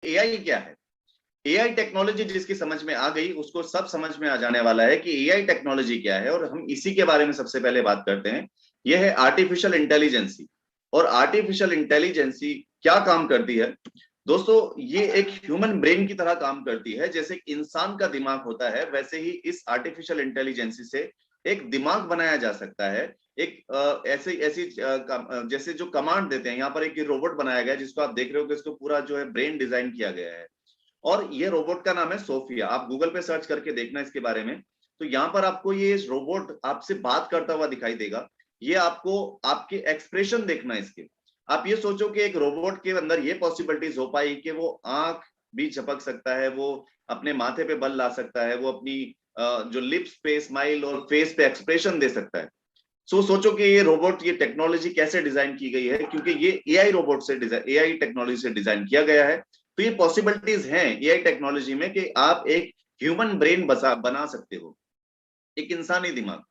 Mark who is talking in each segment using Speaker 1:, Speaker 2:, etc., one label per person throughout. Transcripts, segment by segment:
Speaker 1: AI क्या है। AI technology जिसकी समझ में आ गई उसको सब समझ में आ जाने वाला है कि एआई टेक्नोलॉजी क्या है, और हम इसी के बारे में सबसे पहले बात करते हैं। यह है आर्टिफिशियल इंटेलिजेंसी। और आर्टिफिशियल इंटेलिजेंसी क्या काम करती है दोस्तों, ये एक ह्यूमन ब्रेन की तरह काम करती है। जैसे इंसान का दिमाग होता है वैसे ही इस आर्टिफिशियल इंटेलिजेंसी से एक दिमाग बनाया जा सकता है। एक ऐसे ऐसी जैसे जो कमांड देते हैं, यहाँ पर एक रोबोट बनाया गया है जिसको आप देख रहे हो कि इसको पूरा जो है ब्रेन डिजाइन किया गया है। और ये रोबोट का नाम है सोफिया। आप गूगल पे सर्च करके देखना इसके बारे में। तो यहाँ पर आपको ये रोबोट आपसे बात करता हुआ दिखाई देगा। ये आपको आपके एक्सप्रेशन देखना है इसके। आप ये सोचो कि एक रोबोट के अंदर ये पॉसिबिलिटीज हो पाई कि वो आंख भी झपक सकता है, वो अपने माथे पे बल ला सकता है, वो अपनी जो लिप्स पे स्माइल और फेस पे एक्सप्रेशन दे सकता है। सो सोचो कि ये रोबोट, ये टेक्नोलॉजी कैसे डिजाइन की गई है, क्योंकि ये एआई रोबोट से डिजाइन, एआई टेक्नोलॉजी से डिजाइन किया गया है। तो ये पॉसिबिलिटीज हैं एआई टेक्नोलॉजी में कि आप एक ह्यूमन ब्रेन बना सकते हो, एक इंसानी दिमाग।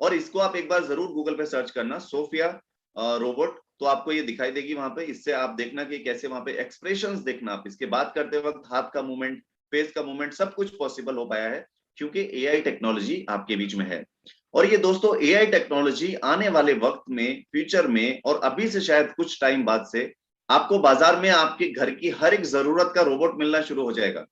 Speaker 1: और इसको आप एक बार जरूर गूगल पे सर्च करना, सोफिया रोबोट, तो आपको ये दिखाई देगी वहां पे। इससे आप देखना कि कैसे वहां पे एक्सप्रेशंस देखना, आप इसके बात करते वक्त हाथ का मूवमेंट, फेस का मूवमेंट, सब कुछ पॉसिबल हो पाया है क्योंकि एआई टेक्नोलॉजी आपके बीच में है। और ये दोस्तों एआई टेक्नोलॉजी आने वाले वक्त में, फ्यूचर में, और अभी से शायद कुछ टाइम बाद से आपको बाजार में आपके घर की हर एक जरूरत का रोबोट मिलना शुरू हो जाएगा।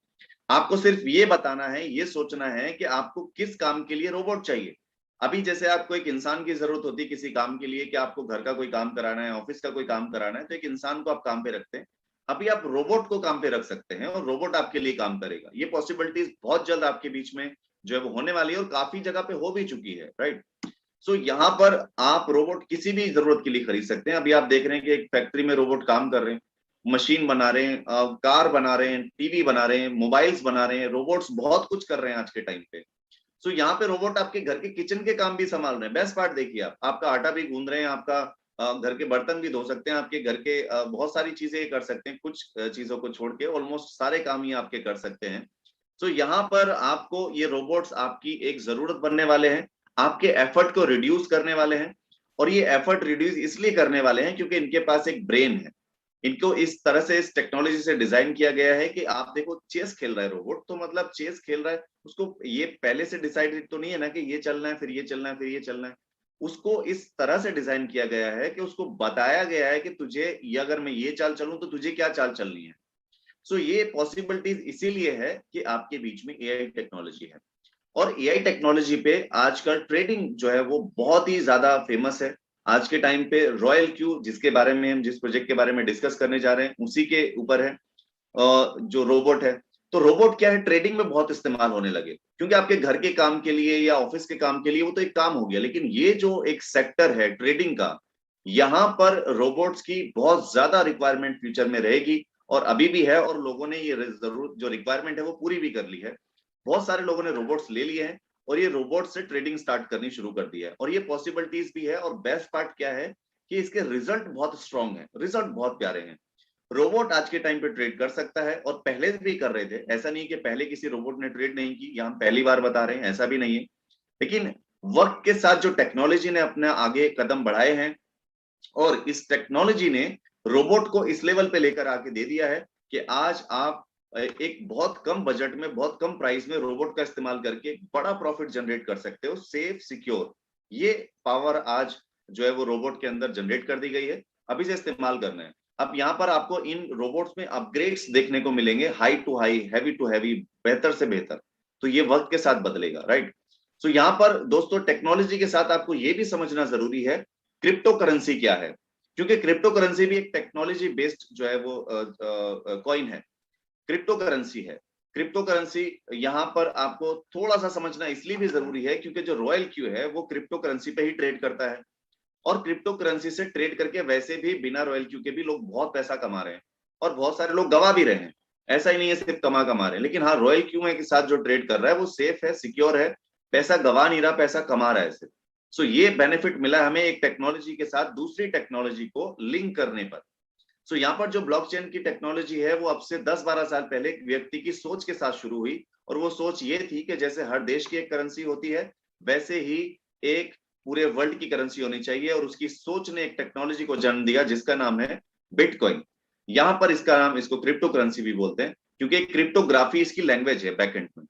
Speaker 1: आपको सिर्फ ये बताना है, ये सोचना है कि आपको किस काम के लिए रोबोट चाहिए। अभी जैसे आपको एक इंसान की जरूरत होती है किसी काम के लिए, कि आपको घर का कोई काम कराना है, ऑफिस का कोई काम कराना है, तो एक इंसान को आप काम पे रखते हैं। अभी आप रोबोट को काम पे रख सकते हैं और रोबोट आपके लिए काम करेगा। ये पॉसिबिलिटीज बहुत जल्द आपके बीच में जो है वो होने वाली है, और काफी जगह पे हो भी चुकी है, राइट। सो यहाँ पर आप रोबोट किसी भी जरूरत के लिए खरीद सकते हैं। अभी आप देख रहे हैं कि एक फैक्ट्री में रोबोट काम कर रहे हैं, मशीन बना रहे हैं, कार बना रहे हैं, टीवी बना रहे हैं, मोबाइल्स बना रहे हैं, रोबोट्स बहुत कुछ कर रहे हैं आज के टाइम पे। सो यहाँ पे रोबोट आपके घर के किचन के काम भी संभाल रहे हैं। बेस्ट पार्ट देखिए, आप आपका आटा भी गूंद रहे हैं, आपका घर के बर्तन भी धो सकते हैं, आपके घर के बहुत सारी चीजें कर सकते हैं। कुछ चीजों को छोड़ के ऑलमोस्ट सारे काम ही आपके कर सकते हैं। सो यहाँ पर आपको ये रोबोट्स आपकी एक जरूरत बनने वाले हैं, आपके एफर्ट को रिड्यूस करने वाले हैं। और ये एफर्ट रिड्यूस इसलिए करने वाले हैं क्योंकि इनके पास एक ब्रेन है। इनको इस तरह से, इस टेक्नोलॉजी से डिजाइन किया गया है कि आप देखो चेस खेल रहा है रोबोट, तो मतलब चेस खेल रहा है, उसको ये पहले से डिसाइडेड तो नहीं है ना कि ये चलना है, फिर ये चलना है, फिर ये चलना है। उसको इस तरह से डिजाइन किया गया है कि उसको बताया गया है कि तुझे ये, अगर मैं ये चाल चलूं तो तुझे क्या चाल चलनी है। सो ये पॉसिबिलिटीज इसीलिए है कि आपके बीच में एआई टेक्नोलॉजी है। और एआई टेक्नोलॉजी पे आजकल ट्रेडिंग जो है वो बहुत ही ज्यादा फेमस है। आज के टाइम पे रॉयल क्यू, जिसके बारे में हम, जिस प्रोजेक्ट के बारे में डिस्कस करने जा रहे हैं, उसी के ऊपर है जो रोबोट है। तो रोबोट क्या है, ट्रेडिंग में बहुत इस्तेमाल होने लगे, क्योंकि आपके घर के काम के लिए या ऑफिस के काम के लिए वो तो एक काम हो गया, लेकिन ये जो एक सेक्टर है ट्रेडिंग का, यहाँ पर रोबोट्स की बहुत ज्यादा रिक्वायरमेंट फ्यूचर में रहेगी। और अभी भी है, और लोगों ने ये जरूर जो रिक्वायरमेंट है वो पूरी भी कर ली है। बहुत सारे लोगों ने रोबोट्स ले लिए हैं और ये रोबोट से ट्रेडिंग स्टार्ट करनी शुरू कर दी है, और ये पॉसिबिलिटीज भी है। और बेस्ट पार्ट क्या है कि इसके रिजल्ट बहुत स्ट्रांग है, रिजल्ट बहुत प्यारे हैं। रोबोट आज के टाइम पे ट्रेड कर सकता है, और पहले भी कर रहे थे। ऐसा नहीं कि पहले किसी रोबोट ने ट्रेड नहीं की, या हम पहली बार बता रहे हैं, ऐसा भी नहीं है। लेकिन वक्त के साथ जो टेक्नोलॉजी ने अपने आगे कदम बढ़ाए हैं, और इस टेक्नोलॉजी ने रोबोट को इस लेवल पे लेकर आके दे दिया है कि आज आप एक बहुत कम बजट में, बहुत कम प्राइस में रोबोट का इस्तेमाल करके बड़ा प्रॉफिट जनरेट कर सकते हो, सेफ सिक्योर। ये पावर आज जो है वो रोबोट के अंदर जनरेट कर दी गई है, अभी से इस्तेमाल करना है। अब यहाँ पर आपको इन रोबोट्स में अपग्रेड्स देखने को मिलेंगे, high to high, heavy to heavy, बेहतर से बेहतर। तो ये वक्त के साथ बदलेगा, राइट। सो यहाँ पर दोस्तों टेक्नोलॉजी के साथ आपको ये भी समझना जरूरी है क्रिप्टो करेंसी क्या है, क्योंकि क्रिप्टो करेंसी भी एक टेक्नोलॉजी बेस्ड जो है वो कॉइन है, क्रिप्टो करेंसी है। क्रिप्टो करेंसी यहाँ पर आपको थोड़ा सा समझना इसलिए भी जरूरी है क्योंकि जो रॉयल क्यू है वो क्रिप्टो करेंसी पे ही ट्रेड करता है। और क्रिप्टो करेंसी से ट्रेड करके वैसे भी बिना रॉयल क्यू के भी लोग बहुत पैसा कमा रहे हैं, और बहुत सारे लोग गवा भी रहे हैं। ऐसा ही नहीं है सिर्फ कमा रहे हैं, लेकिन हाँ, रॉयल क्यू के साथ जो ट्रेड कर रहा है वो सेफ है, सिक्योर है, पैसा गवा नहीं रहा, पैसा कमा रहा है सिर्फ। सो ये बेनिफिट मिला हमें एक टेक्नोलॉजी के साथ दूसरी टेक्नोलॉजी को लिंक करने पर। सो यहाँ पर जो ब्लॉकचेन की टेक्नोलॉजी है वो अब से 10-12 साल पहले एक व्यक्ति की सोच के साथ शुरू हुई, और वो सोच ये थी कि जैसे हर देश की एक करेंसी होती है, वैसे ही एक पूरे वर्ल्ड की करेंसी होनी चाहिए। और उसकी सोच ने एक टेक्नोलॉजी को जन्म दिया जिसका नाम है बिटकॉइन। यहाँ पर इसका नाम, इसको क्रिप्टो करेंसी भी बोलते हैं, क्योंकि क्रिप्टोग्राफी इसकी लैंग्वेज है बैकएंड में।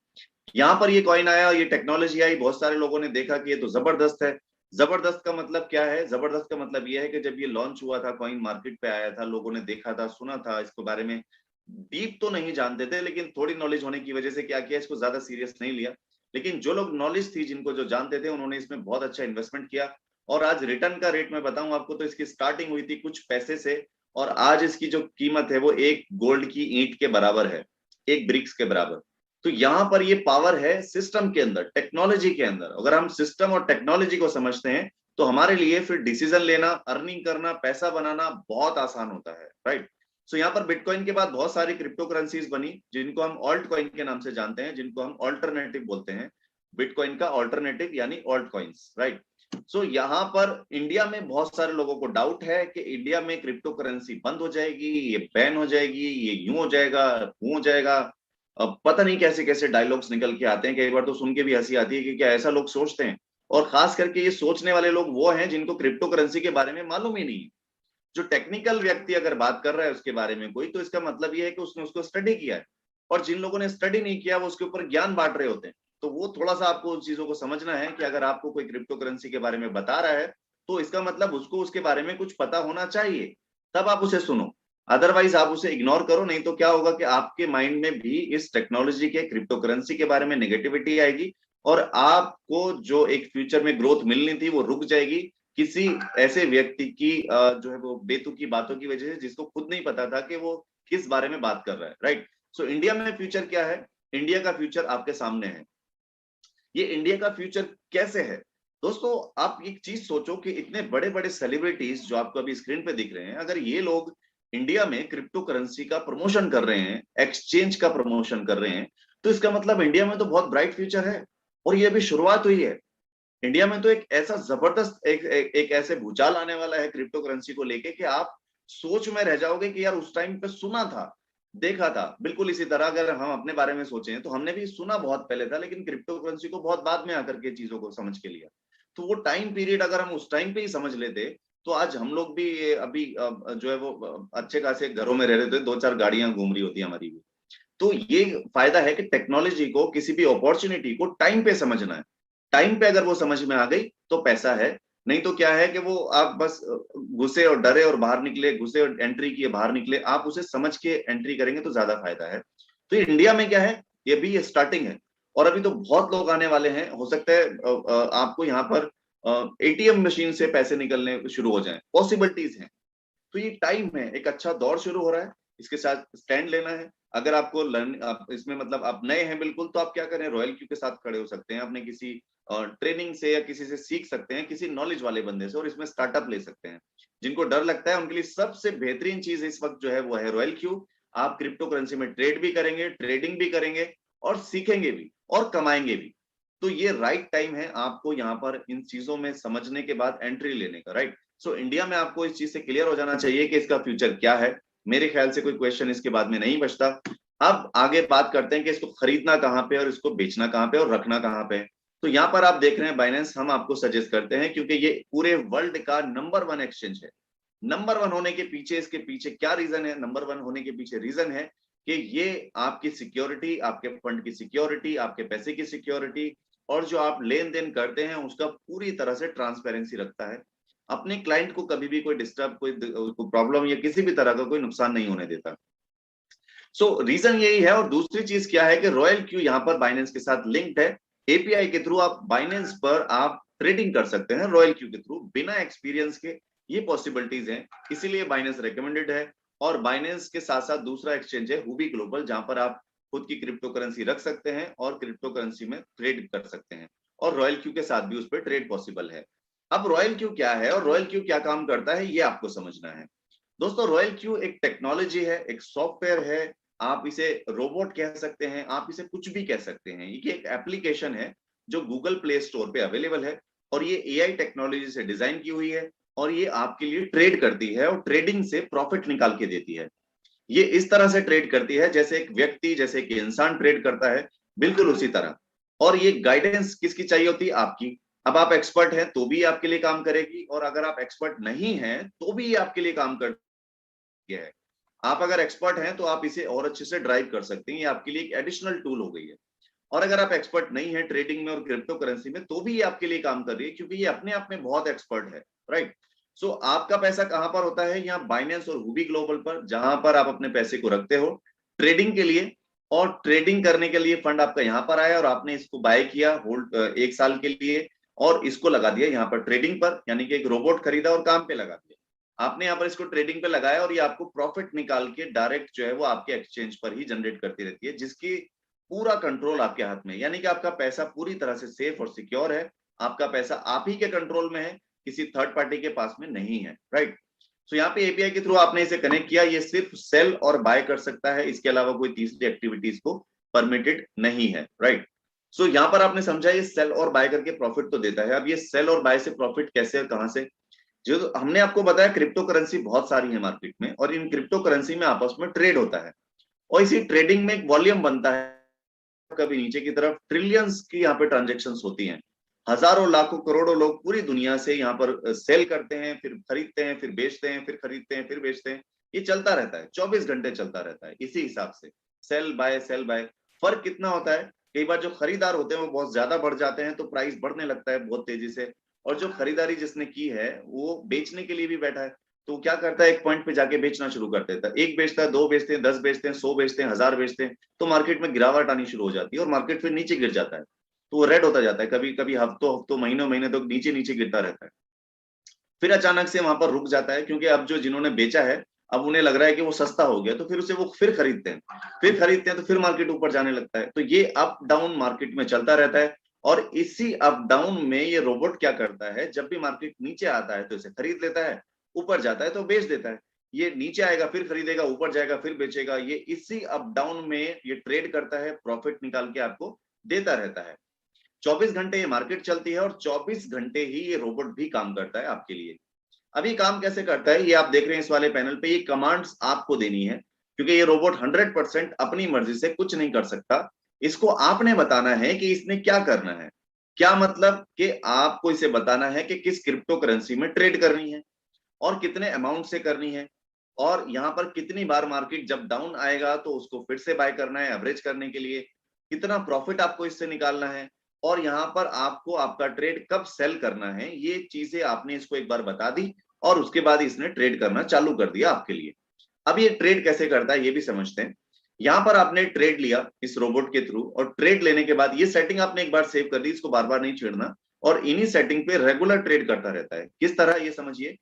Speaker 1: यहाँ पर ये कॉइन आया, ये टेक्नोलॉजी आई, बहुत सारे लोगों ने देखा कि ये तो जबरदस्त है। जबरदस्त का मतलब क्या है? जबरदस्त का मतलब ये है कि जब ये लॉन्च हुआ था, कॉइन मार्केट पे आया था, लोगों ने देखा था, सुना था इसके बारे में, डीप तो नहीं जानते थे, लेकिन थोड़ी नॉलेज होने की वजह से क्या किया, इसको ज्यादा सीरियस नहीं लिया। लेकिन जो लोग नॉलेज थी, जिनको जो जानते थे, उन्होंने इसमें बहुत अच्छा इन्वेस्टमेंट किया। और आज रिटर्न का रेट मैं बताऊं आपको, तो इसकी स्टार्टिंग हुई थी कुछ पैसे से, और आज इसकी जो कीमत है वो एक गोल्ड की ईंट के बराबर है, एक ब्रिक्स के बराबर। तो यहां पर ये पावर है सिस्टम के अंदर, टेक्नोलॉजी के अंदर। अगर हम सिस्टम और टेक्नोलॉजी को समझते हैं तो हमारे लिए फिर डिसीजन लेना, अर्निंग करना, पैसा बनाना बहुत आसान होता है, राइट। सो यहाँ पर बिटकॉइन के बाद बहुत सारी क्रिप्टो करेंसीज बनी, जिनको हम ऑल्ट कॉइन के नाम से जानते हैं, जिनको हम ऑल्टरनेटिव बोलते हैं। बिटकॉइन का ऑल्टरनेटिव यानी ऑल्ट कॉइन्स, राइट। सो यहाँ पर इंडिया में बहुत सारे लोगों को डाउट है कि इंडिया में क्रिप्टो करेंसी बंद हो जाएगी, ये बैन हो जाएगी, ये यूं हो जाएगा, वो हो जाएगा। अब पता नहीं कैसे कैसे डायलॉग्स निकल के आते हैं, कई बार तो सुन के भी हंसी आती है कि क्या ऐसा लोग सोचते हैं। और खास करके ये सोचने वाले लोग वो हैं जिनको क्रिप्टो करेंसी के बारे में मालूम ही नहीं है। जो टेक्निकल व्यक्ति अगर बात कर रहा है उसके बारे में कोई, तो इसका मतलब ये है कि उसने उसको स्टडी किया है। और जिन लोगों ने स्टडी नहीं किया, वो उसके ऊपर ज्ञान बांट रहे होते हैं। तो वो थोड़ा सा आपको उन चीजों को समझना है कि अगर आपको कोई क्रिप्टो करेंसी के बारे में बता रहा है, तो इसका मतलब उसको उसके बारे में कुछ पता होना चाहिए, तब आप उसे सुनो। अदरवाइज आप उसे इग्नोर करो, नहीं तो क्या होगा कि आपके माइंड में भी इस टेक्नोलॉजी के, क्रिप्टो करेंसी के बारे में नेगेटिविटी आएगी, और आपको जो एक फ्यूचर में ग्रोथ मिलनी थी वो रुक जाएगी, किसी ऐसे व्यक्ति की जो है वो बेतुकी बातों की वजह से, जिसको खुद नहीं पता था कि वो किस बारे में बात कर रहा है, राइट। सो इंडिया में फ्यूचर क्या है? इंडिया का फ्यूचर आपके सामने है। ये इंडिया का फ्यूचर कैसे है? दोस्तों, आप एक चीज सोचो कि इतने बड़े बड़े सेलिब्रिटीज जो आपको अभी स्क्रीन पे दिख रहे हैं, अगर ये लोग इंडिया में क्रिप्टो करेंसी का प्रमोशन कर रहे हैं, एक्सचेंज का प्रमोशन कर रहे हैं, तो इसका मतलब इंडिया में तो बहुत ब्राइट फ्यूचर है। और ये अभी शुरुआत हुई है। इंडिया में तो एक ऐसा जबरदस्त एक ऐसे भूचाल आने वाला है क्रिप्टो करेंसी को लेके कि आप सोच में रह जाओगे कि यार उस टाइम पे सुना था, देखा था। बिल्कुल इसी तरह अगर हम अपने बारे में सोचें तो हमने भी सुना बहुत पहले था, लेकिन क्रिप्टो करेंसी को बहुत बाद में आकर के चीजों को समझ के लिया। तो वो टाइम पीरियड अगर हम उस टाइम पे ही समझ लेते, तो आज हम लोग भी अभी जो है वो अच्छे खासे घरों में रह रहे थे, दो चार गाड़ियां घूम रही होती हमारी भी। तो ये फायदा है कि टेक्नोलॉजी को, किसी भी अपॉर्चुनिटी को टाइम पे समझना है। टाइम पे अगर वो समझ में आ गई तो पैसा है, नहीं तो क्या है कि वो आप बस घुसे और डरे और बाहर निकले, घुसे और एंट्री किए बाहर निकले। आप उसे समझ के एंट्री करेंगे तो ज्यादा फायदा है। तो ये इंडिया में क्या है, ये भी ये स्टार्टिंग है, और अभी तो बहुत लोग आने वाले हैं। हो सकता है आपको यहाँ पर एटीएम मशीन से पैसे निकलने शुरू हो जाएं, पॉसिबिलिटीज हैं। तो ये टाइम है, एक अच्छा दौर शुरू हो रहा है, इसके साथ स्टैंड लेना है। अगर आपको लर्न आप इसमें मतलब आप नए हैं बिल्कुल, तो आप क्या करें, रॉयल क्यू के साथ खड़े हो सकते हैं, अपने किसी ट्रेनिंग से या किसी से सीख सकते हैं, किसी नॉलेज वाले बंदे से, और इसमें स्टार्टअप ले सकते हैं। जिनको डर लगता है उनके लिए सबसे बेहतरीन चीज इस वक्त जो है वो है रॉयल क्यू। आप क्रिप्टो करेंसी में ट्रेड भी करेंगे, ट्रेडिंग भी करेंगे, और सीखेंगे भी, और कमाएंगे भी। तो ये राइट टाइम है आपको यहाँ पर इन चीजों में समझने के बाद एंट्री लेने का, राइट। सो इंडिया में आपको इस चीज से क्लियर हो जाना चाहिए कि इसका फ्यूचर क्या है। मेरे ख्याल से कोई क्वेश्चन इसके बाद में नहीं बचता। अब आगे बात करते हैं कि इसको खरीदना कहाँ पे, और इसको बेचना कहाँ पे, और रखना कहाँ पे। तो यहाँ पर आप देख रहे हैं बाइनेंस, हम आपको सजेस्ट करते हैं, क्योंकि ये पूरे वर्ल्ड का नंबर वन एक्सचेंज है। नंबर वन होने के पीछे, इसके पीछे क्या रीजन है? नंबर वन होने के पीछे रीजन है कि ये आपकी सिक्योरिटी, आपके फंड की सिक्योरिटी, आपके पैसे की सिक्योरिटी, और जो आप लेन देन करते हैं उसका पूरी तरह से ट्रांसपेरेंसी रखता है। अपने क्लाइंट को कभी भी कोई डिस्टर्ब, कोई प्रॉब्लम या किसी भी तरह का कोई नुकसान नहीं होने देता। सो रीजन यही है। और दूसरी चीज क्या है कि रॉयल क्यू यहाँ पर बाइनेंस के साथ लिंक्ड है। एपीआई के थ्रू आप बाइनेंस पर आप ट्रेडिंग कर सकते हैं रॉयल क्यू के थ्रू, बिना एक्सपीरियंस के। ये पॉसिबिलिटीज हैं, इसीलिए बाइनेंस रिकमेंडेड है। और बाइनेंस के साथ साथ दूसरा एक्सचेंज है हुबी ग्लोबल, जहां पर आप खुद की क्रिप्टो करेंसी रख सकते हैं और क्रिप्टो करेंसी में ट्रेड कर सकते हैं। और रॉयल क्यू के साथ भी उस पर ट्रेड पॉसिबल है। अब रॉयल क्यू क्या है और रॉयल क्यू क्या काम करता है, ये आपको समझना है। दोस्तों, रॉयल क्यू एक टेक्नोलॉजी है, एक सॉफ्टवेयर है। आप इसे रोबोट कह सकते हैं, आप इसे कुछ भी कह सकते हैं। ये एक एप्लीकेशन है जो गूगल प्ले स्टोर पे अवेलेबल है, और ये एआई टेक्नोलॉजी से डिजाइन की हुई है। और ये आपके लिए ट्रेड करती है, और ट्रेडिंग से प्रॉफिट निकाल के देती है। ये इस तरह से ट्रेड करती है जैसे एक व्यक्ति, जैसे एक इंसान ट्रेड करता है, बिल्कुल उसी तरह। और ये गाइडेंस किसकी चाहिए होती है? आपकी। अब आप एक्सपर्ट हैं तो भी आपके लिए काम करेगी, और अगर आप एक्सपर्ट नहीं हैं तो भी ये आपके लिए काम करती है। आप अगर एक्सपर्ट हैं तो आप इसे और अच्छे से ड्राइव कर सकते हैं, ये आपके लिए एक एडिशनल टूल हो गई है। और अगर आप एक्सपर्ट नहीं है ट्रेडिंग में और क्रिप्टो करेंसी में, तो भी ये आपके लिए काम कर रही है, क्योंकि ये अपने आप में बहुत एक्सपर्ट है, राइट। सो आपका पैसा कहां पर होता है? यहाँ बाइनेंस और हुबी ग्लोबल पर, जहां पर आप अपने पैसे को रखते हो ट्रेडिंग के लिए। और ट्रेडिंग करने के लिए फंड आपका यहाँ पर आया और आपने इसको बाय किया होल्ड 1 साल के लिए, और इसको लगा दिया यहाँ पर ट्रेडिंग पर, यानी कि एक रोबोट खरीदा और काम पे लगा दिया आपने। यहाँ पर इसको ट्रेडिंग पे लगाया और ये आपको प्रॉफिट निकाल के डायरेक्ट जो है वो आपके एक्सचेंज पर ही जनरेट करती रहती है, जिसकी पूरा कंट्रोल आपके हाथ में, यानी कि आपका पैसा पूरी तरह से सेफ और सिक्योर है। आपका पैसा आप ही के कंट्रोल में है, किसी थर्ड पार्टी के पास में नहीं है, राइट। सो यहाँ पे एपीआई के थ्रू आपने इसे कनेक्ट किया, ये सिर्फ सेल और बाय कर सकता है, इसके अलावा कोई तीसरी एक्टिविटीज को परमिटेड नहीं है, राइट। सो यहाँ पर आपने समझा ये सेल और बाय करके प्रॉफिट तो देता है। अब ये सेल और बाय से प्रॉफिट कैसे और कहां से? जो हमने आपको बताया क्रिप्टो करेंसी बहुत सारी है मार्केट में, और इन क्रिप्टो करेंसी में आपस में ट्रेड होता है, और इसी ट्रेडिंग में एक वॉल्यूम बनता है, कभी नीचे की तरफ ट्रिलियंस की यहाँ पे ट्रांजेक्शन्स होती हैं। हजारों लाखों करोड़ों लोग पूरी दुनिया से यहाँ पर सेल करते हैं, फिर खरीदते हैं, फिर बेचते हैं, फिर खरीदते हैं, फिर बेचते हैं। ये चलता रहता है, 24 घंटे चलता रहता है इसी हिसाब से, सेल बाय सेल बाय। फर्क कितना होता है? कई बार जो खरीदार होते हैं वो बहुत ज्यादा बढ़ जाते हैं तो प्राइस बढ़ने लगता है बहुत तेजी से, और जो खरीदारी जिसने की है वो बेचने के लिए भी बैठा है, तो क्या करता है, एक पॉइंट पे जाके बेचना शुरू कर देता है। एक बेचता है, दो बेचते हैं, 10 बेचते हैं, 100 बेचते हैं, 1000 बेचते हैं, तो मार्केट में गिरावट आनी शुरू हो जाती है और मार्केट फिर नीचे गिर जाता है। तो वो रेड होता जाता है, कभी कभी हफ्तों हफ्तों महीनों महीने तक नीचे नीचे गिरता रहता है। फिर अचानक से वहां पर रुक जाता है, क्योंकि अब जो जिन्होंने बेचा है अब उन्हें लग रहा है कि वो सस्ता हो गया, तो फिर उसे वो फिर खरीदते हैं, फिर खरीदते हैं, तो फिर मार्केट ऊपर जाने लगता है। तो ये अप डाउन मार्केट में चलता रहता है। और इसी अप डाउन में ये रोबोट क्या करता है, जब भी मार्केट नीचे आता है तो इसे खरीद लेता है, ऊपर जाता है तो बेच देता है। ये नीचे आएगा फिर खरीदेगा, ऊपर जाएगा फिर बेचेगा, ये इसी अप डाउन में ये ट्रेड करता है, प्रॉफिट निकाल के आपको देता रहता है। 24 घंटे ये मार्केट चलती है और 24 घंटे ही ये रोबोट भी काम करता है आपके लिए। अभी काम कैसे करता है ये आप देख रहे हैं इस वाले पैनल पे, ये कमांड्स आपको देनी है, क्योंकि ये रोबोट 100% अपनी मर्जी से कुछ नहीं कर सकता। इसको आपने बताना है कि इसने क्या करना है। क्या मतलब कि आपको इसे बताना है कि किस क्रिप्टो करेंसी में ट्रेड करनी है, और कितने अमाउंट से करनी है, और यहाँ पर कितनी बार मार्केट जब डाउन आएगा तो उसको फिर से बाय करना है एवरेज करने के लिए, कितना प्रॉफिट आपको इससे निकालना है, और यहाँ पर आपको आपका ट्रेड कब सेल करना है, ये चीजें आपने इसको एक बार बता दी, और उसके बाद इसने ट्रेड करना चालू कर दिया आपके लिए। अब ये ट्रेड कैसे करता है ये भी समझते हैं। यहाँ पर आपने ट्रेड लिया इस रोबोट के थ्रू, और ट्रेड लेने के बाद ये सेटिंग आपने एक बार सेव कर दी, इसको बार बार नहीं छेड़ना, और इन्हीं सेटिंग पे रेगुलर ट्रेड करता रहता है। किस तरह ये समझिए,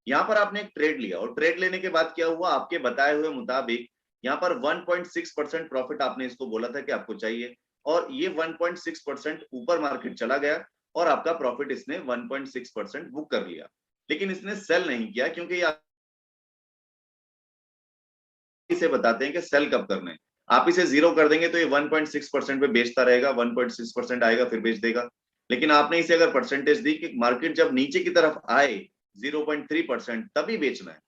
Speaker 1: यहाँ पर आपने एक ट्रेड लिया, और ट्रेड लेने के बाद क्या हुआ, आपके बताए हुए मुताबिक यहाँ पर 1.6% प्रॉफिट आपने इसको बोला था कि आपको चाहिए, और ये 1.6% ऊपर मार्केट चला गया, और आपका प्रॉफिट इसने 1.6% बुक कर लिया। लेकिन इसने सेल नहीं किया, क्योंकि ये इसे बताते हैं कि सेल कब करना है। आप इसे 0 कर देंगे तो ये 1.6% पे बेचता रहेगा, 1.6% आएगा फिर बेच देगा। लेकिन आपने इसे अगर परसेंटेज दी कि मार्केट जब नीचे की तरफ आए 0.3% तभी बेचना है,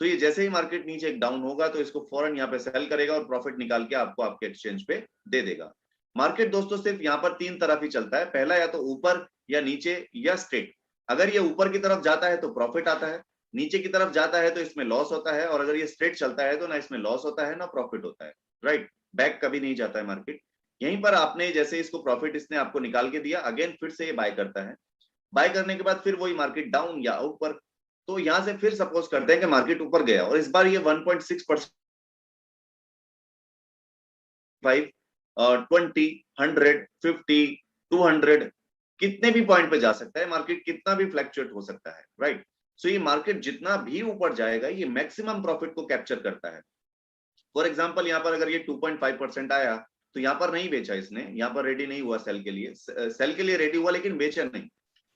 Speaker 1: तो ये जैसे ही मार्केट नीचे डाउन होगा तो इसको फौरन यहाँ पे सेल करेगा और प्रॉफिट निकाल के आपको आपके एक्सचेंज पे दे देगा। मार्केट दोस्तों सिर्फ यहाँ पर 3 तरफ ही चलता है, पहला या तो ऊपर या नीचे या स्ट्रेट। अगर ये ऊपर की तरफ जाता है तो प्रॉफिट आता है, नीचे की तरफ जाता है तो इसमें लॉस होता है, और अगर ये स्ट्रेट चलता है तो ना इसमें लॉस होता है ना प्रॉफिट होता है, राइट। बैक कभी नहीं जाता है मार्केट। यहीं पर आपने जैसे इसको प्रॉफिट इसने आपको निकाल के दिया, अगेन फिर से ये बाय करता है, बाय करने के बाद फिर वही मार्केट डाउन या ऊपर, तो यहां से फिर सपोज करते हैं कि मार्केट ऊपर गया, और इस बार ये 1.6%, 5, 20, 100, 50, 200, कितने भी पॉइंट पे जा सकता है मार्केट, कितना भी फ्लैक्चुएट हो सकता है, राइट। सो ये मार्केट जितना भी ऊपर जाएगा ये मैक्सिमम प्रॉफिट को कैप्चर करता है। फॉर एग्जाम्पल यहाँ पर अगर ये 2.5% आया तो यहाँ पर नहीं बेचा इसने, यहाँ पर रेडी नहीं हुआ सेल के लिए, सेल के लिए रेडी हुआ लेकिन बेचा नहीं।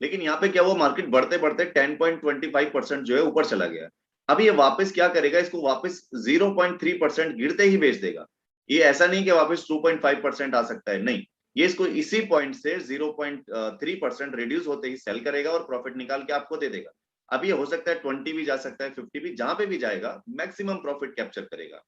Speaker 1: लेकिन यहाँ पे क्या हुआ, मार्केट बढ़ते बढ़ते 10.25% जो है ऊपर चला गया। अब ये वापस क्या करेगा, इसको वापस 0.3% गिरते ही बेच देगा। ये ऐसा नहीं कि वापस 2.5% आ सकता है, नहीं, ये इसको इसी पॉइंट से 0.3% रिड्यूस होते ही सेल करेगा और प्रॉफिट निकाल के आपको दे देगा। अब ये हो सकता है 20 भी जा सकता है, 50 भी, जहां पे भी जाएगा मैक्सिमम प्रॉफिट कैप्चर करेगा।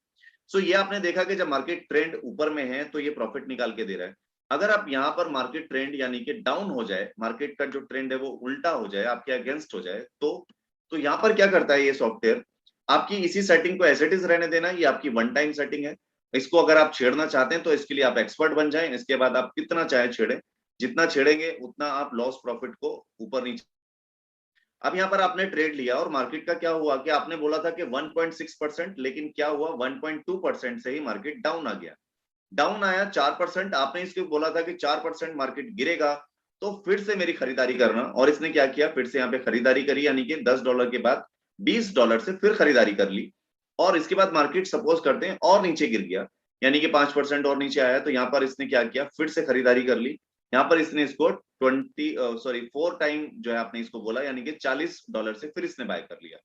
Speaker 1: सो ये आपने देखा कि जब मार्केट ट्रेंड ऊपर में है तो ये प्रॉफिट निकाल के दे रहा है। अगर आप यहाँ पर मार्केट ट्रेंड यानी कि डाउन हो जाए, मार्केट का जो ट्रेंड है वो उल्टा हो जाए, आपके अगेंस्ट हो जाए, तो यहाँ पर क्या करता है ये सॉफ्टवेयर, आपकी इसी सेटिंग को एज इट इज रहने देना, ये आपकी वन टाइम सेटिंग है। इसको अगर आप छेड़ना चाहते हैं तो इसके लिए आप एक्सपर्ट बन जाएं, इसके बाद आप कितना चाहे छेड़े, जितना छेड़ेंगे उतना आप लॉस प्रॉफिट को ऊपर नीचे। अब यहाँ पर आपने ट्रेड लिया और मार्केट का क्या हुआ कि आपने बोला था कि 1.6%, लेकिन क्या हुआ 1.2% से ही मार्केट डाउन आ गया। डाउन आया 4%, आपने इसको बोला था कि 4% मार्केट गिरेगा तो फिर से मेरी खरीदारी करना, और इसने क्या किया, फिर से यहाँ पे खरीदारी करी, यानी कि $10 के बाद $20 से फिर खरीदारी कर ली। और इसके बाद मार्केट सपोज करते हैं और नीचे गिर गया, यानी कि 5% और नीचे आया, तो यहाँ पर इसने क्या किया, फिर से खरीदारी कर ली। यहाँ पर इसने इसको 4 टाइम जो है आपने इसको बोला, यानी कि $40 से फिर इसने बाय कर लिया।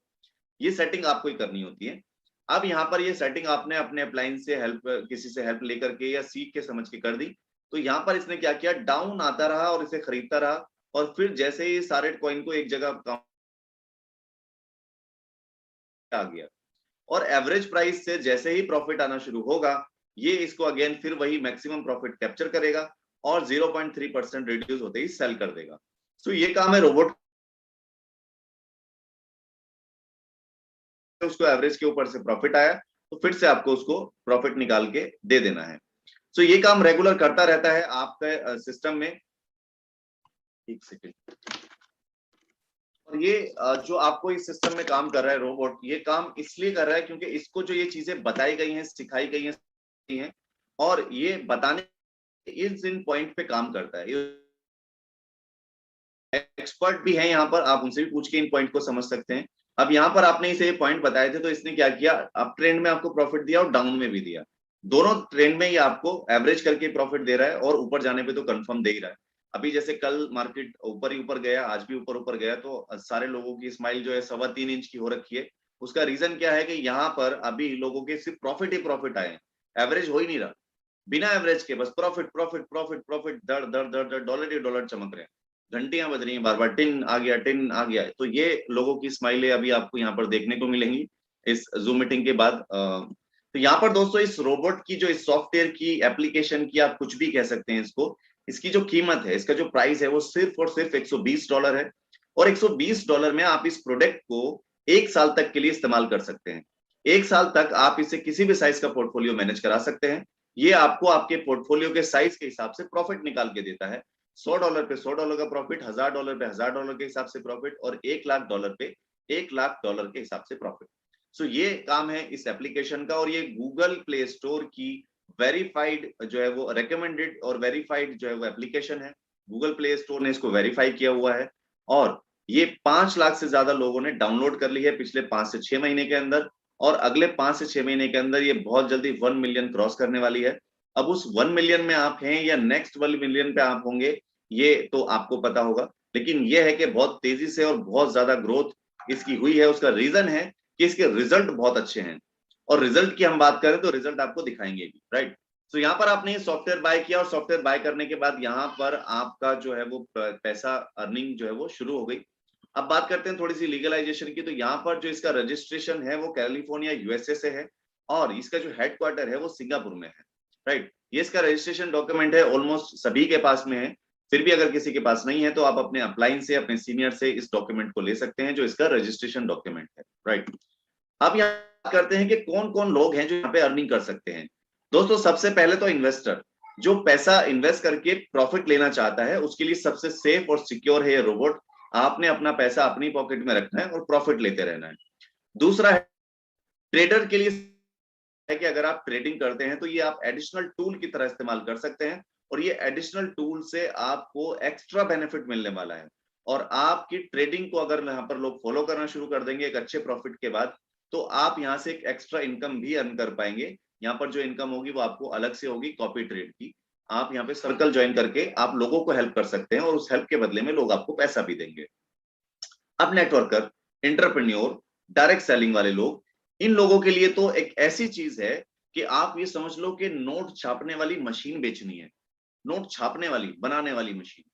Speaker 1: ये सेटिंग आपको ही करनी होती है। अब यहाँ पर ये सेटिंग आपने अपने अप्लायंस से हेल्प, किसी से हेल्प लेकर के या सीख के समझ के कर दी, तो यहाँ पर इसने क्या किया, डाउन आता रहा और इसे खरीदता रहा, और फिर जैसे ही सारे कॉइन को एक जगह आ गया और एवरेज प्राइस से जैसे ही प्रॉफिट आना शुरू होगा, ये इसको अगेन फिर वही मैक्सिमम प्रॉफिट कैप्चर करेगा और 0.3% रिड्यूस होते ही सेल कर देगा। सो ये काम है रोबोट, उसको एवरेज के ऊपर से प्रॉफिट आया तो फिर से आपको उसको प्रॉफिट निकाल के दे देना है। सो ये काम रेगुलर करता रहता है आपके सिस्टम में। एक सेकेंड। और ये जो आपको इस सिस्टम में काम कर रहा है रोबोट, ये काम इसलिए कर रहा है क्योंकि इसको जो ये चीजें बताई गई हैं, सिखाई गई हैं, और ये बताने इस इन पॉइंट पे काम करता है। एक्सपर्ट भी है यहाँ पर, आप उनसे भी पूछ के इन पॉइंट को समझ सकते हैं। अब यहाँ पर आपने इसे पॉइंट बताए थे, तो इसने क्या किया, अप ट्रेंड में आपको प्रॉफिट दिया और डाउन में भी दिया, दोनों ट्रेंड में ये आपको एवरेज करके प्रॉफिट दे रहा है, और ऊपर जाने पे तो कंफर्म दे ही रहा है। अभी जैसे कल मार्केट ऊपर ही ऊपर गया, आज भी ऊपर ऊपर गया, तो सारे लोगों की स्माइल जो है 3.25 इंच की हो रखी है। उसका रीजन क्या है कि यहाँ पर अभी लोगों के सिर्फ प्रॉफिट ही प्रॉफिट आए हैं, एवरेज हो ही नहीं रहा। बिना एवरेज के बस प्रॉफिट प्रॉफिट प्रॉफिट प्रॉफिट, दर दर दर दर, डॉलर ही डॉलर चमक रहे हैं, घंटियां बज रही हैं बार बार, टिन आ गया टिन आ गया। तो ये लोगों की स्माइलें अभी आपको यहाँ पर देखने को मिलेंगी इस जूम मीटिंग के बाद। तो यहाँ पर दोस्तों इस रोबोट की जो, इस सॉफ्टवेयर की, एप्लीकेशन की, आप कुछ भी कह सकते हैं इसको, इसकी जो कीमत है, इसका जो प्राइस है वो सिर्फ और सिर्फ $120 है। और $120 में आप इस प्रोडक्ट को 1 साल तक के लिए इस्तेमाल कर सकते हैं। 1 साल तक आप इसे किसी भी साइज का पोर्टफोलियो मैनेज करा सकते हैं। ये आपको आपके पोर्टफोलियो के साइज के हिसाब से प्रॉफिट निकाल के देता है। $100 पे $100 का प्रॉफिट, $1000 पे $1000 के हिसाब से प्रॉफिट, और $1,00,000 पे $1,00,000 के हिसाब से प्रॉफिट। सो ये काम है इस एप्लीकेशन का, और ये गूगल प्ले स्टोर की वेरीफाइड जो है वो रिकमेंडेड और वेरीफाइड जो है वो एप्लीकेशन है। गूगल प्ले स्टोर ने इसको वेरीफाई किया हुआ है, और ये 5 लाख से ज्यादा लोगों ने डाउनलोड कर ली है पिछले 5 से 6 महीने के अंदर, और अगले 5 से 6 महीने के अंदर ये बहुत जल्दी 1 मिलियन क्रॉस करने वाली है। अब उस 1 मिलियन में आप हैं या नेक्स्ट 1 मिलियन पे आप होंगे, ये तो आपको पता होगा, लेकिन ये है कि बहुत तेजी से और बहुत ज्यादा ग्रोथ इसकी हुई है। उसका रीजन है कि इसके रिजल्ट बहुत अच्छे हैं, और रिजल्ट की हम बात करें तो रिजल्ट आपको दिखाएंगे भी, राइट। तो यहाँ पर आपने सॉफ्टवेयर बाय किया, और सॉफ्टवेयर बाय करने के बाद यहाँ पर आपका जो है वो पैसा अर्निंग जो है वो शुरू हो गई। अब बात करते हैं थोड़ी सी लीगलाइजेशन की। तो यहाँ पर जो इसका रजिस्ट्रेशन है वो कैलिफोर्निया यूएसए से है, और इसका जो हेडक्वार्टर है वो सिंगापुर में है, राइट। ये इसका रजिस्ट्रेशन डॉक्यूमेंट है, ऑलमोस्ट सभी के पास में है। फिर भी अगर किसी के पास नहीं है तो आप अपने अपलाइन से, अपने सीनियर से इस डॉक्यूमेंट को ले सकते हैं, जो इसका रजिस्ट्रेशन डॉक्यूमेंट है, राइट। अब यहाँ करते हैं कि कौन कौन लोग हैं जो यहाँ पे अर्निंग कर सकते हैं। दोस्तों सबसे पहले तो इन्वेस्टर, जो पैसा इन्वेस्ट करके प्रॉफिट लेना चाहता है, उसके लिए सबसे सेफ और सिक्योर है ये रोबोट। आपने अपना पैसा अपनी पॉकेट में रखना है और प्रॉफिट लेते रहना है। दूसरा है ट्रेडर के लिए, है कि अगर आप ट्रेडिंग करते हैं तो ये आप एडिशनल टूल की तरह इस्तेमाल कर सकते हैं, और ये एडिशनल टूल से आपको एक्स्ट्रा बेनिफिट मिलने वाला है। और आपकी ट्रेडिंग को अगर यहाँ पर लोग फॉलो करना शुरू कर देंगे एक अच्छे प्रॉफिट के बाद, तो आप यहाँ से एक एक्स्ट्रा इनकम भी अर्न कर पाएंगे। यहाँ पर जो इनकम होगी वो आपको अलग से होगी, कॉपी ट्रेड की। आप यहाँ पे सर्कल ज्वाइन करके आप लोगों को हेल्प कर सकते हैं, और उस हेल्प के बदले में लोग आपको पैसा भी देंगे। अब नेटवर्कर, एंटरप्रेन्योर, डायरेक्ट सेलिंग वाले लोग, इन लोगों के लिए तो एक ऐसी चीज है कि आप ये समझ लो कि नोट छापने वाली मशीन बेचनी है, नोट छापने वाली, बनाने वाली मशीन।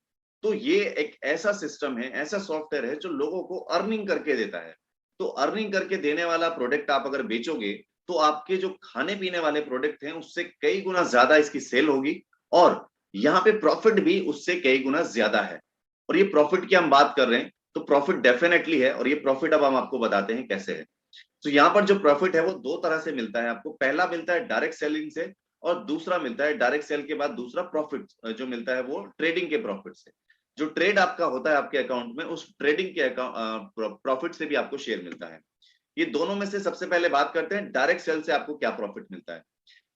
Speaker 1: तो ये एक ऐसा सिस्टम है, ऐसा सॉफ्टवेयर है जो लोगों को अर्निंग करके देता है। तो अर्निंग करके देने वाला प्रोडक्ट आप अगर बेचोगे, तो आपके जो खाने पीने वाले प्रोडक्ट हैं उससे कई गुना ज्यादा इसकी सेल होगी, और यहाँ पे प्रॉफिट भी उससे कई गुना ज्यादा है। और ये प्रॉफिट की हम बात कर रहे हैं, तो प्रॉफिट डेफिनेटली है, और ये प्रॉफिट अब हम आपको बताते हैं कैसे है। तो यहाँ पर जो प्रॉफिट है वो दो तरह से मिलता है आपको। पहला मिलता है डायरेक्ट सेलिंग से, और दूसरा मिलता है डायरेक्ट सेल के बाद दूसरा प्रॉफिट जो मिलता है वो ट्रेडिंग के प्रॉफिट से। जो ट्रेड आपका होता है आपके अकाउंट में, उस ट्रेडिंग के प्रॉफिट से भी आपको शेयर मिलता है। ये दोनों में से सबसे पहले बात करते हैं डायरेक्ट सेल से आपको क्या प्रॉफिट मिलता है।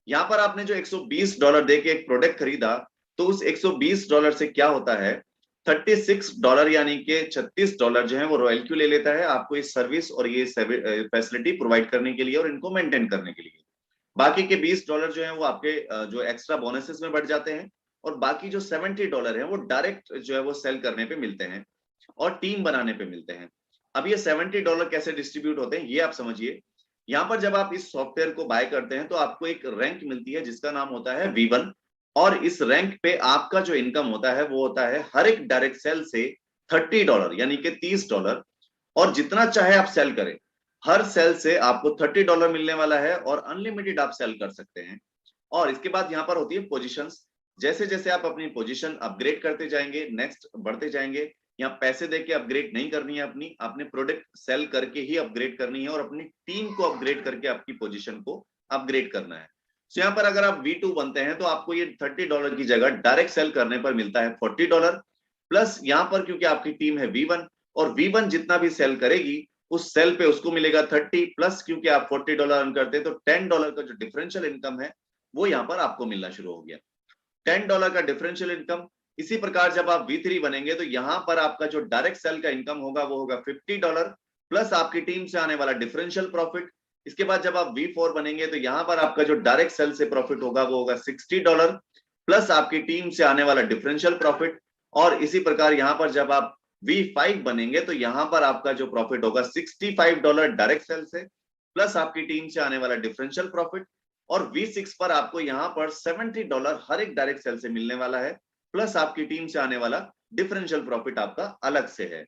Speaker 1: यहाँ पर आपने जो $120 दे के एक प्रोडक्ट खरीदा, तो उस $120 से क्या होता है, $36 यानी कि $36 जो है वो रॉयल क्यू ले लेता है आपको इस सर्विस और ये फैसिलिटी प्रोवाइड करने के लिए और इनको मेंटेन करने के लिए। बाकी के $20 जो है वो आपके जो एक्स्ट्रा बोनसेस में बढ़ जाते हैं, और बाकी जो $70 है वो डायरेक्ट जो है वो सेल करने पे मिलते हैं और टीम बनाने पे मिलते हैं। अब ये $70 कैसे डिस्ट्रीब्यूट होते हैं ये आप समझिए। यहाँ पर जब आप इस सॉफ्टवेयर को बाय करते हैं तो आपको एक रैंक मिलती है जिसका नाम होता है V1, और इस रैंक पे आपका जो इनकम होता है वो होता है हर एक डायरेक्ट सेल से $30 यानी कि $30, और जितना चाहे आप सेल करें, हर सेल से आपको $30 मिलने वाला है और अनलिमिटेड आप सेल कर सकते हैं। और इसके बाद यहाँ पर होती है पोजीशंस। जैसे जैसे आप अपनी पोजीशन अपग्रेड करते जाएंगे, नेक्स्ट बढ़ते जाएंगे, यहाँ पैसे देके अपग्रेड नहीं करनी है अपनी, आपने प्रोडक्ट सेल करके ही अपग्रेड करनी है और अपनी टीम को अपग्रेड करके आपकी पोजीशन को अपग्रेड करना है। तो यहाँ पर अगर आप V2 बनते हैं तो आपको ये $30 की जगह डायरेक्ट सेल करने पर मिलता है $40, प्लस यहाँ पर क्योंकि आपकी टीम है V1, और V1 जितना भी सेल करेगी उस सेल पे उसको मिलेगा 30, प्लस क्योंकि आप $40 अर्न करते हैं तो $10 का जो डिफरेंशियल इनकम है वो यहाँ पर आपको मिलना शुरू हो गया, $10 का डिफरेंशियल इनकम। इसी प्रकार जब आप V3 बनेंगे तो यहां पर आपका जो डायरेक्ट सेल का इनकम होगा वो होगा $50, प्लस आपकी टीम से आने वाला डिफरेंशियल प्रॉफिट। इसके बाद जब आप V4 बनेंगे तो यहां पर आपका जो डायरेक्ट सेल से प्रॉफिट होगा वो होगा $60, प्लस आपकी टीम से आने वाला डिफरेंशियल प्रॉफिट। और इसी प्रकार यहां पर जब आप V5 बनेंगे तो यहां पर आपका जो प्रॉफिट होगा $65 डायरेक्ट सेल से, प्लस आपकी टीम से आने वाला डिफरेंशियल प्रॉफिट। और V6 पर आपको यहां पर $70 हर एक डायरेक्ट सेल से मिलने वाला है, प्लस आपकी टीम से आने वाला डिफरेंशियल प्रॉफिट आपका अलग से है।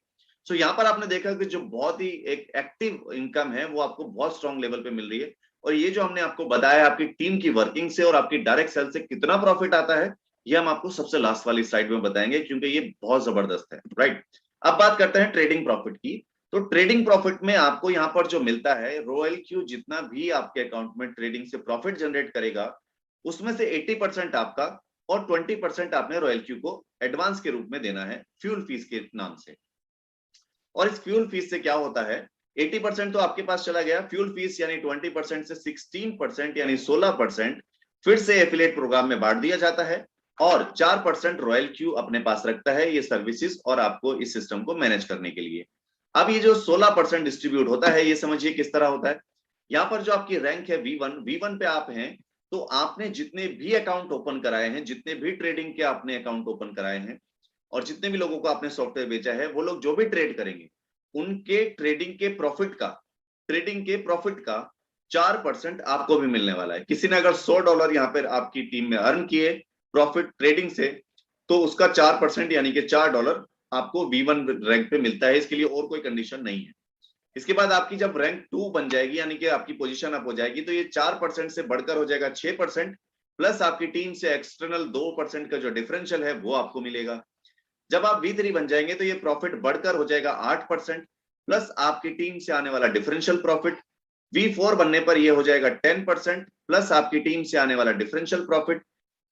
Speaker 1: सो यहाँ पर आपने देखा कि जो बहुत ही एक एक्टिव इनकम है वो आपको बहुत स्ट्रॉन्ग लेवल पे मिल रही है। और ये जो हमने आपको बताया आपकी टीम की वर्किंग से और आपकी डायरेक्ट सेल से कितना प्रॉफिट आता है, ये हम आपको सबसे लास्ट वाली स्लाइड में बताएंगे क्योंकि ये बहुत जबरदस्त है, राइट। अब बात करते हैं ट्रेडिंग प्रॉफिट की। तो ट्रेडिंग प्रॉफिट में आपको यहाँ पर जो मिलता है, रॉयल क्यू जितना भी आपके अकाउंट में ट्रेडिंग से प्रॉफिट जनरेट करेगा उसमें से 80% आपका और 20% आपने रॉयल क्यू को एडवांस के रूप में देना है फ्यूल फीस के नाम से। और इस फ्यूल फीस से क्या होता है, 80% तो आपके पास चला गया, फ्यूल फीस यानी 20% से 16% यानी 16% फिर से एफिलिएट प्रोग्राम में बांट दिया जाता है, और 4% रॉयल क्यू अपने पास रखता है ये सर्विसेज और आपको इस सिस्टम को मैनेज करने के लिए। अब ये जो 16% डिस्ट्रीब्यूट होता है ये समझिए किस तरह होता है। यहाँ पर जो आपकी रैंक है V1 पे आप हैं, तो आपने जितने भी अकाउंट ओपन कराए हैं, जितने भी ट्रेडिंग के आपने अकाउंट ओपन कराए हैं, और जितने भी लोगों को आपने सॉफ्टवेयर बेचा है, वो लोग जो भी ट्रेड करेंगे उनके ट्रेडिंग के प्रॉफिट का 4% आपको भी मिलने वाला है। किसी ने अगर $100 यहाँ पर आपकी टीम में अर्न किए प्रॉफिट ट्रेडिंग से, तो उसका 4% यानी कि $4 आपको V1 रैंक पे मिलता है। इसके लिए और कोई कंडीशन नहीं है। इसके बाद आपकी जब रैंक 2 बन जाएगी यानी कि आपकी पोजीशन अप हो जाएगी, तो ये 4% से बढ़कर हो जाएगा 6%, प्लस आपकी टीम से एक्सटर्नल 2% का जो डिफरेंशियल है वो आपको मिलेगा। जब आप V3 बन जाएंगे तो ये प्रॉफिट बढ़कर हो जाएगा 8%, प्लस आपकी टीम से आने वाला डिफरेंशियल प्रॉफिट। V4 बनने पर ये हो जाएगा 10%, प्लस आपकी टीम से आने वाला डिफरेंशियल प्रॉफिट।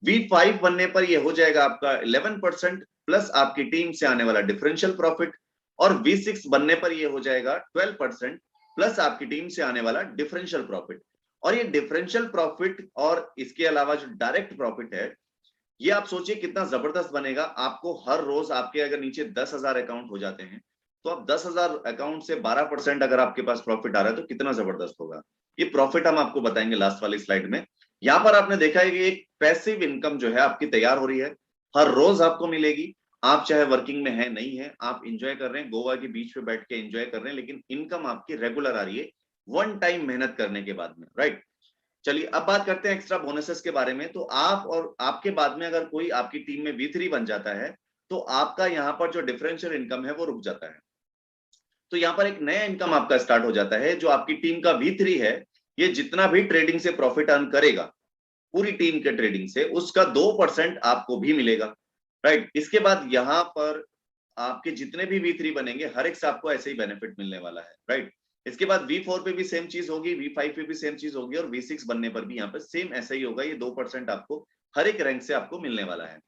Speaker 1: V5 बनने पर ये हो जाएगा आपका 11%, प्लस आपकी टीम से आने वाला डिफरेंशियल प्रॉफिट। और V6 बनने पर ये हो जाएगा 12%, प्लस आपकी टीम से आने वाला डिफरेंशियल प्रॉफिट। और ये डिफरेंशियल प्रॉफिट और इसके अलावा जो डायरेक्ट प्रॉफिट है, ये आप सोचिए कितना जबरदस्त बनेगा। आपको हर रोज आपके अगर नीचे 10,000 अकाउंट हो जाते हैं, तो आप 10,000 अकाउंट से 12% अगर आपके पास प्रॉफिट आ रहा है तो कितना जबरदस्त होगा। ये प्रॉफिट हम आपको बताएंगे लास्ट वाली स्लाइड में। यहाँ पर आपने देखा है कि एक पैसिव इनकम जो है आपकी तैयार हो रही है, हर रोज आपको मिलेगी। आप चाहे वर्किंग में है नहीं है, आप इंजॉय कर रहे हैं, गोवा के बीच पे बैठ के एंजॉय कर रहे हैं, लेकिन इनकम आपकी रेगुलर आ रही है वन टाइम मेहनत करने के बाद में, राइट। चलिए अब बात करते हैं एक्स्ट्रा बोनसेस के बारे में। तो आप और आपके बाद में अगर कोई आपकी टीम में V3 बन जाता है तो आपका यहाँ पर जो डिफरेंशियल इनकम है वो रुक जाता है। तो यहाँ पर एक नया इनकम आपका स्टार्ट हो जाता है। जो आपकी टीम का V3 है, ये जितना भी ट्रेडिंग से प्रॉफिट अर्न करेगा पूरी टीम के ट्रेडिंग से, उसका 2% आपको भी मिलेगा, राइट। इसके बाद यहाँ पर आपके जितने भी V3 बनेंगे हर एक से आपको ऐसे ही बेनिफिट मिलने वाला है, राइट। इसके बाद V4 पे भी सेम चीज होगी, V5 पे भी सेम चीज होगी और V6 बनने पर भी यहाँ पर सेम ऐसा ही होगा। ये 2% आपको हर एक रैंक से आपको मिलने वाला है।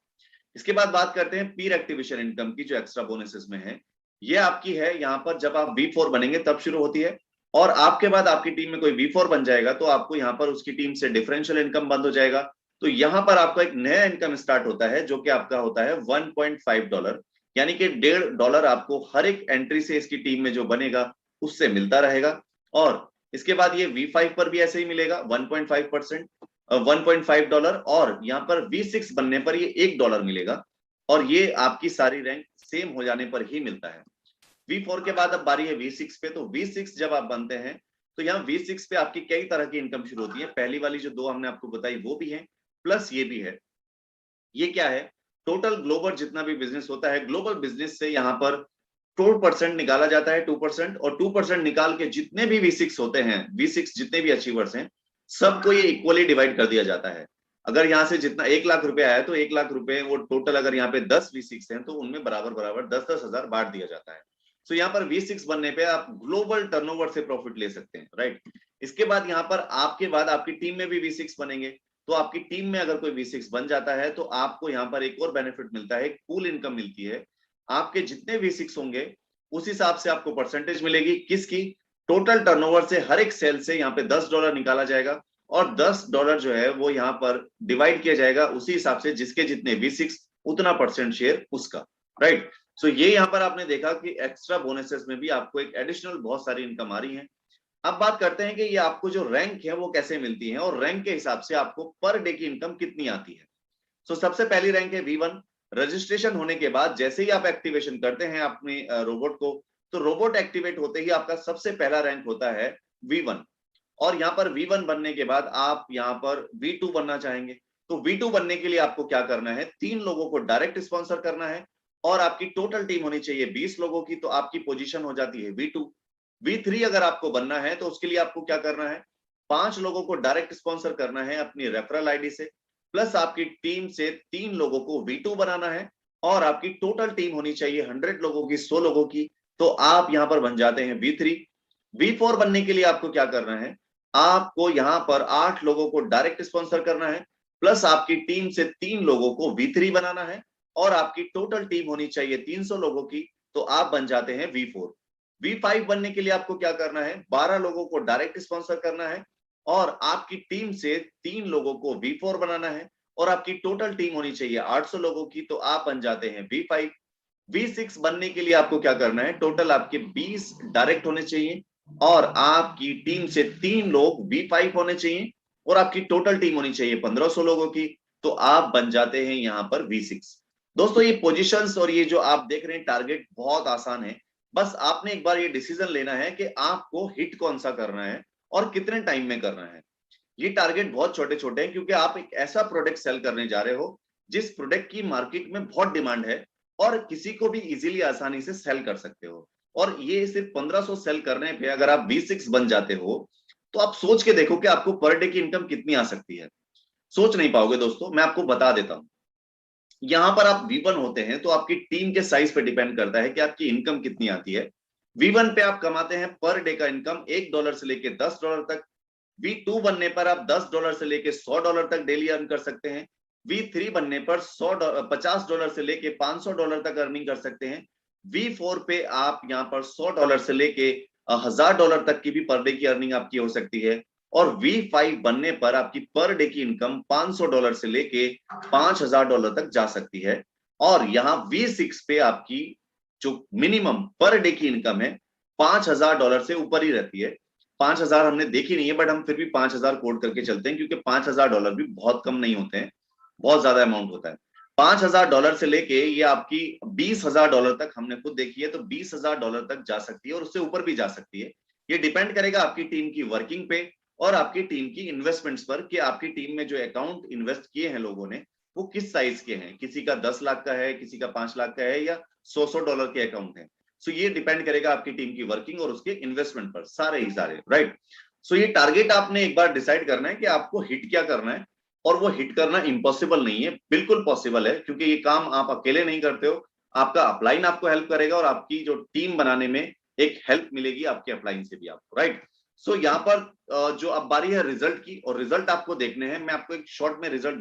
Speaker 1: इसके बाद बात करते हैं पीर एक्टिवेशन इनकम की, जो एक्स्ट्रा बोनसेस में है। ये आपकी है यहाँ पर जब आप V4 बनेंगे तब शुरू होती है, और आपके बाद आपकी टीम में कोई V4 बन जाएगा तो आपको यहाँ पर उसकी टीम से डिफरेंशियल इनकम बंद हो जाएगा। तो यहाँ पर आपका एक नया इनकम स्टार्ट होता है, जो कि आपका होता है $1.5, यानी कि $1.5 आपको हर एक एंट्री से इसकी टीम में जो बनेगा उससे मिलता रहेगा। और इसके बाद ये V5 पर भी ऐसे ही मिलेगा 1.5%, $1.5, और यहाँ पर V6 बनने पर ये $1 मिलेगा, और ये आपकी सारी रैंक सेम हो जाने पर ही मिलता है। V4 के बाद अब बारी है V6 पे। तो V6 जब आप बनते हैं तो यहाँ V6 पे आपकी कई तरह की इनकम शुरू होती है। पहली वाली जो दो हमने आपको बताई वो भी है, प्लस ये भी है। ये क्या है, टोटल ग्लोबल जितना भी बिजनेस होता है, ग्लोबल बिजनेस से यहाँ पर 2% निकाला जाता है, 2%, और 2% निकाल के जितने भी V6 होते हैं, V6 जितने भी अचीवर्स हैं, सबको ये इक्वली डिवाइड कर दिया जाता है। अगर यहाँ से जितना 1 लाख रुपए आया तो 1 लाख रुपए वो टोटल, अगर यहाँ पे 10 V6 हैं तो उनमें बराबर बराबर 10-10 हजार बांट दिया जाता है। तो यहाँ पर V6 बनने पे आप ग्लोबल टर्नओवर से प्रॉफिट ले सकते हैं, राइट। इसके बाद यहाँ पर आपके बाद आपकी टीम में भी V6 बनेंगे, तो आपकी टीम में अगर कोई V6 बन जाता है तो आपको यहाँ पर एक और बेनिफिट मिलता है, एक पूल इनकम मिलती है। आपके जितने V6 होंगे उस हिसाब से आपको परसेंटेज मिलेगी, किसकी, टोटल टर्नओवर से। हर एक सेल से यहाँ पे $10 निकाला जाएगा, और $10 जो है वो यहाँ पर डिवाइड किया जाएगा उसी हिसाब से, जिसके जितने V6 उतना परसेंट शेयर उसका, राइट। सो ये यहाँ पर आपने देखा कि एक्स्ट्रा बोनसेस में भी आपको एक एडिशनल बहुत सारी इनकम आ रही है। अब बात करते हैं कि ये आपको जो रैंक है वो कैसे मिलती है, और रैंक के हिसाब से आपको पर डे की इनकम कितनी आती है। सो सबसे पहली रैंक है V1। रजिस्ट्रेशन होने के बाद जैसे ही आप एक्टिवेशन करते हैं अपने रोबोट को, तो रोबोट एक्टिवेट होते ही आपका सबसे पहला रैंक होता है V1। और यहाँ पर V1 बनने के बाद आप यहाँ पर V2 बनना चाहेंगे, तो V2 बनने के लिए आपको क्या करना है, 3 लोगों को डायरेक्ट स्पॉन्सर करना है, और आपकी टोटल टीम होनी चाहिए 20 लोगों की, तो आपकी पोजीशन हो जाती है V2। V3 अगर आपको बनना है तो उसके लिए आपको क्या करना है, 5 लोगों को डायरेक्ट स्पॉन्सर करना है अपनी रेफरल आईडी से, प्लस आपकी टीम से 3 लोगों को V2 बनाना है, और आपकी टोटल टीम होनी चाहिए 100 लोगों की, 100 लोगों की, तो आप यहां पर बन जाते हैं V3। V4 बनने के लिए आपको क्या करना है, आपको यहां पर 8 लोगों को डायरेक्ट स्पॉन्सर करना है, प्लस आपकी टीम से 3 लोगों को V3 बनाना है, और आपकी टोटल टीम होनी चाहिए 300 लोगों की, तो आप बन जाते हैं V4। V5 बनने के लिए आपको क्या करना है, 12 लोगों को डायरेक्ट स्पॉन्सर करना है, और आपकी टीम से 3 लोगों को V4 बनाना है, और आपकी टोटल टीम होनी चाहिए 800 लोगों की, तो आप बन जाते हैं V5। V6 बनने के लिए आपको क्या करना है, टोटल आपके 20 डायरेक्ट होने चाहिए, और आपकी टीम से 3 लोग V5 होने चाहिए, और आपकी टोटल टीम होनी चाहिए 1500 लोगों की, तो आप बन जाते हैं यहां पर V6। दोस्तों ये पोजीशंस और ये जो आप देख रहे हैं टारगेट बहुत आसान है। बस आपने एक बार ये डिसीजन लेना है कि आपको हिट कौन सा करना है और कितने टाइम में करना है। ये टारगेट बहुत छोटे छोटे हैं, क्योंकि आप एक ऐसा प्रोडक्ट सेल करने जा रहे हो जिस प्रोडक्ट की मार्केट में बहुत डिमांड है, और किसी को भी इजीली आसानी से सेल कर सकते हो। और ये सिर्फ 1500 सेल करने पे अगर आप V6 बन जाते हो, तो आप सोच के देखो कि आपको पर डे की इनकम कितनी आ सकती है। सोच नहीं पाओगे दोस्तों, मैं आपको बता देता हूं। यहां पर आप V1 होते हैं तो आपकी टीम के साइज पे डिपेंड करता है कि आपकी इनकम कितनी आती है। V1 पे आप कमाते हैं पर डे का इनकम $1 से लेके $10 तक। V2 बनने पर आप $10 से लेके $100 तक डेली अर्न कर सकते हैं। V3 बनने पर $50 से लेके $500 तक अर्निंग कर सकते हैं। V4 पे आप यहाँ पर $100 से लेके $1000 तक की भी पर डे की अर्निंग आपकी हो सकती है। और V5 बनने पर आपकी पर डे की इनकम $500 से लेके $5000 तक जा सकती है। और यहाँ V6 पे आपकी जो मिनिमम पर डे की इनकम है $5000 से ऊपर ही रहती है। 5000 हमने देखी नहीं है, बट हम फिर भी 5000 कोड करके चलते हैं, क्योंकि $5000 भी बहुत कम नहीं होते हैं, बहुत ज्यादा अमाउंट होता है। $5000 से लेके ये आपकी $20000 तक हमने खुद देखी है, तो $20000 तक जा सकती है, और उससे ऊपर भी जा सकती है। ये डिपेंड करेगा आपकी टीम की वर्किंग पे और आपकी टीम की इन्वेस्टमेंट्स पर, कि आपकी टीम में जो अकाउंट इन्वेस्ट किए हैं लोगों ने वो किस साइज के हैं। किसी का 10 लाख का है, किसी का 5 लाख का है, या $100 के अकाउंट है। सो ये डिपेंड करेगा आपकी टीम की वर्किंग और उसके इन्वेस्टमेंट पर, सारे ही सारे, राइट। सो ये टारगेट आपने एक बार डिसाइड करना है कि आपको हिट क्या करना है, और वो हिट करना इम्पॉसिबल नहीं है, बिल्कुल पॉसिबल है, क्योंकि ये काम आप अकेले नहीं करते हो। आपका अपलाइन आपको हेल्प करेगा, और आपकी जो टीम बनाने में एक हेल्प मिलेगी आपके अप्लाइंस से भी आपको, राइट। सो यहाँ पर जो अब बारी है रिजल्ट की, और रिजल्ट आपको देखने हैं, मैं आपको एक शॉर्ट में रिजल्ट